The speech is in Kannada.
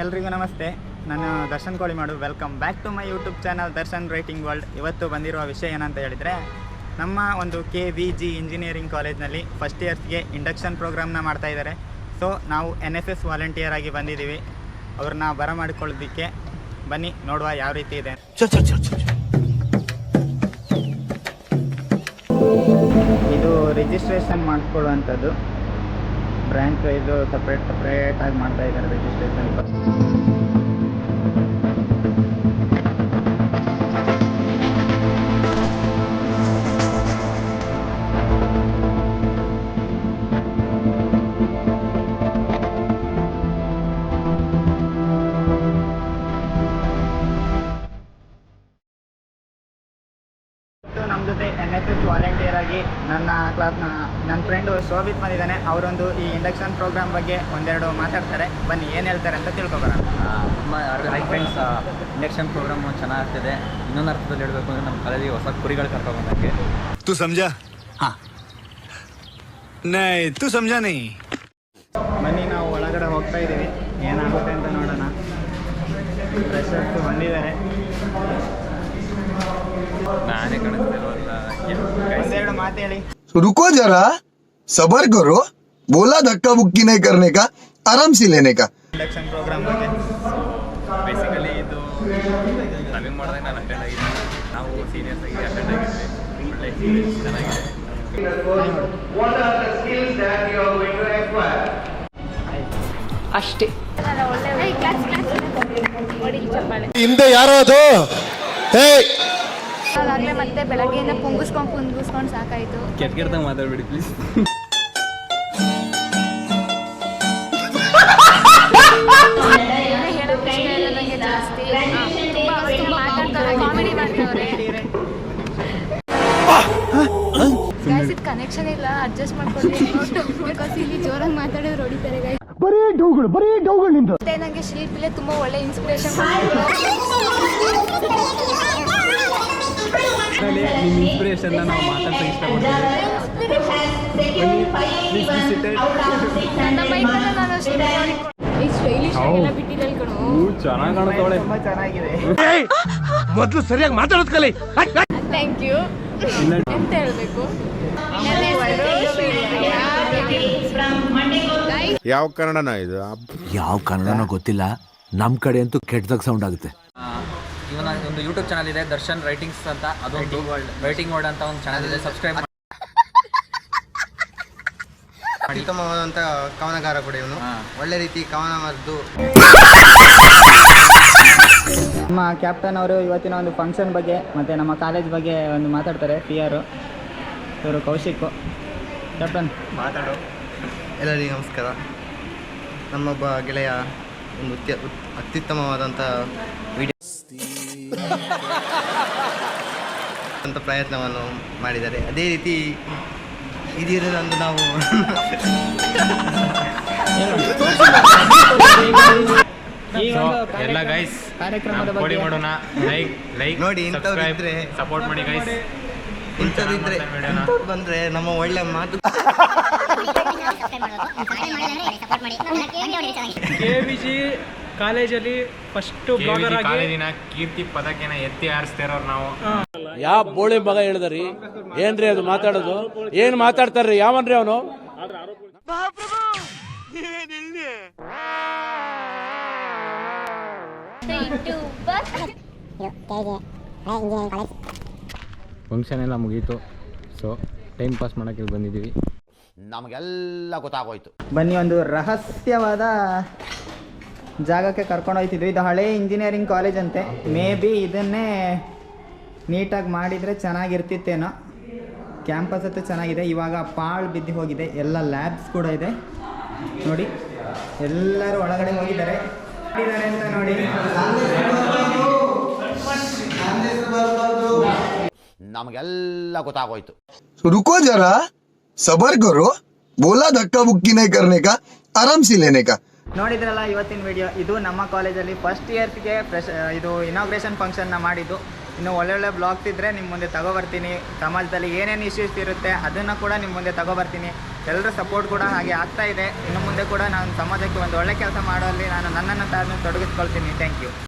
ಎಲ್ರಿಗೂ ನಮಸ್ತೆ. ನಾನು Darshan Kolimadu. Welcome back to my YouTube channel Darshan writing world. ಇವತ್ತು ಬಂದಿರುವ ವಿಷಯ ಏನಂತ ಹೇಳಿದರೆ, ನಮ್ಮ ಒಂದು KVG ಇಂಜಿನಿಯರಿಂಗ್ ಕಾಲೇಜ್ನಲ್ಲಿ ಫಸ್ಟ್ ಇಯರ್ಸ್ಗೆ ಇಂಡಕ್ಷನ್ ಪ್ರೋಗ್ರಾಮ್ನ ಮಾಡ್ತಾಯಿದ್ದಾರೆ. ಸೊ ನಾವು NSS ವಾಲಂಟಿಯರ್ ಆಗಿ ಬಂದಿದ್ದೀವಿ. ಅವ್ರನ್ನ ಬರಮಾಡಿಕೊಳ್ಳೋದಕ್ಕೆ ಬನ್ನಿ, ನೋಡುವ ಯಾವ ರೀತಿ ಇದೆ. ಇದು ರಿಜಿಸ್ಟ್ರೇಷನ್ ಮಾಡಿಕೊಳ್ಳುವಂಥದ್ದು. ಬ್ರ್ಯಾಂಚ್ ಇದು ಸಪ್ರೇಟ್ ಆಗಿ ಮಾಡ್ತಾ ಇದ್ದಾರೆ ರಿಜಿಸ್ಟ್ರೇಷನ್. ನಮ್ಮ ಜೊತೆ NSS ವಾಲಂಟಿಯರ್ ಆಗಿ ನನ್ನ ಫ್ರೆಂಡು ಶೋಭಿತ್ ಬಂದಿದ್ದಾನೆ. ಅವರೊಂದು ಈ ಇಂಡಕ್ಷನ್ ಪ್ರೋಗ್ರಾಮ್ ಬಗ್ಗೆ ಒಂದೆರಡು ಮಾತಾಡ್ತಾರೆ. ಬನ್ನಿ ಏನು ಹೇಳ್ತಾರೆ ಅಂತ ತಿಳ್ಕೊಬರೋಣ. ತುಂಬ ಹೈ ಫ್ರೆಂಡ್ಸ್, ಇಂಡಕ್ಷನ್ ಪ್ರೋಗ್ರಾಮ್ ಚೆನ್ನಾಗ್ತಿದೆ. ಇನ್ನೊಂದು ಅರ್ಥದಲ್ಲಿ ಹೇಳಬೇಕು ಅಂದರೆ ನಮ್ಮ ಕಾಲೇಜಿಗೆ ಹೊಸ ಕುರಿಗಳು ಕರ್ಕೊಂಡ್ಬಂದಕ್ಕೆ. तू समझा? हाँ नहीं तू समझा नहीं. ಬನ್ನಿ, ನಾವು ಒಳಗಡೆ ಹೋಗ್ತಾ ಇದ್ದೀವಿ. ಏನಾಗುತ್ತೆ ಅಂತ ನೋಡೋಣ. ಫ್ರೆಶರ್ಸ್ ಬಂದಿದ್ದಾರೆ. ನಾನೇ ಕಾಣಿಸ್ತಿರೋಲ್ಲ. ಒಂದೆರಡು ಮಾತು ಹೇಳಿ. रुको जरा, सबर करो. बोला धक्का बुक्की नहीं करने का, आराम से लेने का. ಇಂಡಕ್ಷನ್ ಪ್ರೋಗ್ರಾಮ್ ಬಗ್ಗೆ ಬೇಸಿಕಲಿ ಇದು ರನ್ನಿಂಗ್ ಮಾಡಿದಾಗ ನಾನು ಅಟೆಂಡ್ ಆಗಿದ್ದೀನಿ. ನಾವು ಸೀನಿಯರ್ಸ್ ಆಗಿ ಅಟೆಂಡ್ ಆಗಿದ್ವಿ. ಒಳ್ಳೆ ಎಕ್ಸ್ಪೀರಿಯನ್ಸ್ ಚೆನ್ನಾಗಿದೆ. ಅಷ್ಟೇ. ಹಿಂದೆ ಯಾರೋ ಅದು ಅದಾಗಲೇ ಮತ್ತೆ ಬೆಳಗ್ಗೆಯಿಂದ ಕುಂಗಿಸ್ಕೊಂಡು ಸಾಕಾಯಿತು. ಕೆಟ್ಟ ಮಾತಾಡ್ಬಿಡಿ ಪ್ಲೀಸ್. ಹೇಳೋಕೆ ಇಷ್ಟ ಇಲ್ಲ ನನಗೆ ಜಾಸ್ತಿ. ತುಂಬ ಮಾತಾಡ್ತಾರೆ, ಕಾಮಿಡಿ ಮಾಡ್ತಾರೆ. ಗೈಸ್, ಇದು ಕನೆಕ್ಷನ್ ಇಲ್ಲ, ಅಡ್ಜಸ್ಟ್ ಮಾಡ್ಕೊಳ್ಳಿ. ಬಿಕಾಸ್ ಇಲ್ಲಿ ಜೋರಾಗಿ ಮಾತಾಡೋರು ಹೊಡಿತಾರೆ ಗೈಸ್. ಬರೀ ಡೌಗಳು ನಿಂದು. ಮತ್ತೆ ನನಗೆ ಶಿಲ್ಪಿಲೆ ತುಂಬ ಒಳ್ಳೆ ಇನ್ಸ್ಪಿರೇಷನ್. ನಿಮ್ಮ ಇನ್ಸ್ಪಿರೇಷನ್ನ ನಾವು ಮಾತಾಡ್ಸೋಕೆ ಇಷ್ಟಪಡ್ತೀವಿ. ನನ್ನ ಮೈಕಲ್ಲಿ ನಾನು ಸ್ಟೈಲಿಶ್ ಆಗೆಲ್ಲ ಬಿಟ್ಟಿರಲ್ ಕಣೋ. ಚೆನ್ನಾಗಿ ಕಾಣ್ತಾವಳೆ. ತುಂಬ ಚೆನ್ನಾಗಿದೆ. ಮೊದಲು ಸರಿಯಾಗಿ ಮಾತಾಡೋದು ಕಲಿ. Thank you. ಎಂತ ಹೇಳಬೇಕು? ಯಾವ ಕನ್ನಡನ ಇದು? ಯಾವ ಕನ್ನಡನೋ ಗೊತ್ತಿಲ್ಲ, ನಮ್ಮ ಕಡೆ ಅಂತೂ ಕೆಟ್ಟದಾಗ ಸೌಂಡ್ ಆಗುತ್ತೆ. ಇವನ ಒಂದು ಯೂಟ್ಯೂಬ್ ಚಾನಲ್ ಇದೆ, ದರ್ಶನ್ ರೈಟಿಂಗ್ಸ್ ಅಂತ. ಅದೊಂದು ರೈಟಿಂಗ್ ವರ್ಲ್ಡ್ ಅಂತ ಒಂದು ಚಾನಲ್ ಇದೆ, ಸಬ್ಸ್ಕ್ರೈಬ್ ಮಾಡಿ. ಅತ್ಯುತ್ತಮವಾದಂಥ ಕವನಗಾರ ಕೂಡ ಇವನು. ಒಳ್ಳೆ ರೀತಿ ಕವನ ಬರೆದು. ನಮ್ಮ ಕ್ಯಾಪ್ಟನ್ ಅವರು ಇವತ್ತಿನ ಒಂದು ಫಂಕ್ಷನ್ ಬಗ್ಗೆ ಮತ್ತು ನಮ್ಮ ಕಾಲೇಜ್ ಬಗ್ಗೆ ಒಂದು ಮಾತಾಡ್ತಾರೆ. PR ಇವರು ಕೌಶಿಕ್. ಕ್ಯಾಪ್ಟನ್ ಮಾತಾಡು. ಎಲ್ಲರಿಗೂ ನಮಸ್ಕಾರ. ನಮ್ಮೊಬ್ಬ ಗೆಳೆಯ ಒಂದು ಅತ್ಯುತ್ತಮವಾದಂಥ ವಿಡಿಯೋ ಅಂತ ಪ್ರಯತ್ನವನ್ನು ಮಾಡಿದ್ದಾರೆ. ಅದೇ ರೀತಿ ಇದಿರೋದಂದು ನಾವು ಎಲ್ಲ ಗೈಸ್ ಕಾರ್ಯಕ್ರಮದ ಕೋಡಿ ಬಗ್ಗೆ ಮಾಡೋಣ. ಲೈಕ್ ನೋಡಿ, ಇಂಥವ್ರಿದ್ರೆ ಸಪೋರ್ಟ್ ಮಾಡಿ ಗೈಸ್. ಇಂಥವ್ರಿದ್ರೆ ಬಂದರೆ ನಮ್ಮ ಒಳ್ಳೆ ಮಾತು. KVG ಕಾಲೇಜಲ್ಲಿ ಫಸ್ಟ್ ಬ್ಲಾಗರ್ ಆಗಿ ಕಾಲೇಜಿನ ಕೀರ್ತಿ ಪದಕನ ಎತ್ತಿ ಹಾರಿಸ್ತಾ ಇರೋರು ನಾವು. ಯಾವ ಬೋಳಿ ಮಗ ಹೇಳಿದ್ರಿ? ಏನ್ರಿ ಅದು ಮಾತಾಡೋದು? ಏನ್ ಮಾತಾಡ್ತಾರ್ರಿ? ಯಾವನ್ರಿ ಅವನು? ಫಂಕ್ಷನ್ ಎಲ್ಲ ಮುಗೀತು. ಸೊ ಟೈಮ್ ಪಾಸ್ ಮಾಡೋಕ್ಕೆ ಬಂದಿದ್ದೀವಿ. ನಮಗೆಲ್ಲ ಗೊತ್ತಾಗೋಯ್ತು. ಬನ್ನಿ, ಒಂದು ರಹಸ್ಯವಾದ ಜಾಗಕ್ಕೆ ಕರ್ಕೊಂಡು ಹೋಗ್ತಿದ್ವಿ. ಇದು ಹಳೆ ಇಂಜಿನಿಯರಿಂಗ್ ಕಾಲೇಜ್ ಅಂತೆ. ಮೇ ಬಿ ಇದನ್ನೇ ನೀಟಾಗಿ ಮಾಡಿದರೆ ಚೆನ್ನಾಗಿರ್ತಿತ್ತೇನೋ. ಕ್ಯಾಂಪಸ್ ಅಂತೂ ಚೆನ್ನಾಗಿದೆ. ಇವಾಗ ಪಾಳು ಬಿದ್ದು ಹೋಗಿದೆ. ಎಲ್ಲ ಲ್ಯಾಬ್ಸ್ ಕೂಡ ಇದೆ ನೋಡಿ. ಎಲ್ಲರೂ ಒಳಗಡೆ ಹೋಗಿದ್ದಾರೆ ಅಂತ ನೋಡಿ. ನಮಗೆಲ್ಲ ಗೊತ್ತಾಗೋಯ್ತು. रुको जरा, सबर करो. बोला धक्का बुक्की नहीं करने का, आराम से लेने का. ನೋಡಿದ್ರಲ್ಲ ಇವತ್ತಿನ ವಿಡಿಯೋ. ಇದು ನಮ್ಮ ಕಾಲೇಜಲ್ಲಿ ಫಸ್ಟ್ ಇಯರ್ಸ್ಗೆ ಇದು ಇನಾಗ್ರೇಷನ್ ಫಂಕ್ಷನ್ನ ಮಾಡಿದ್ದು. ಇನ್ನು ಒಳ್ಳೊಳ್ಳೆ ಬ್ಲಾಗ್ಸ್ ಇದ್ದರೆ ನಿಮ್ಮ ಮುಂದೆ ತಗೊಬರ್ತೀನಿ. ಸಮಾಜದಲ್ಲಿ ಏನೇನು ಇಶ್ಯೂಸ್ ಇರುತ್ತೆ ಅದನ್ನು ಕೂಡ ನಿಮ್ಮ ಮುಂದೆ ತಗೊಬರ್ತೀನಿ. ಎಲ್ಲರ ಸಪೋರ್ಟ್ ಕೂಡ ಹಾಗೆ ಆಗ್ತಾ ಇದೆ. ಇನ್ನು ಮುಂದೆ ಕೂಡ ನಾನು ಸಮಾಜಕ್ಕೆ ಒಂದು ಒಳ್ಳೆ ಕೆಲಸ ಮಾಡುವಲ್ಲಿ ನಾನು ನನ್ನನ್ನು ತಾನು ತೊಡಗಿಸ್ಕೊಳ್ತೀನಿ. Thank you.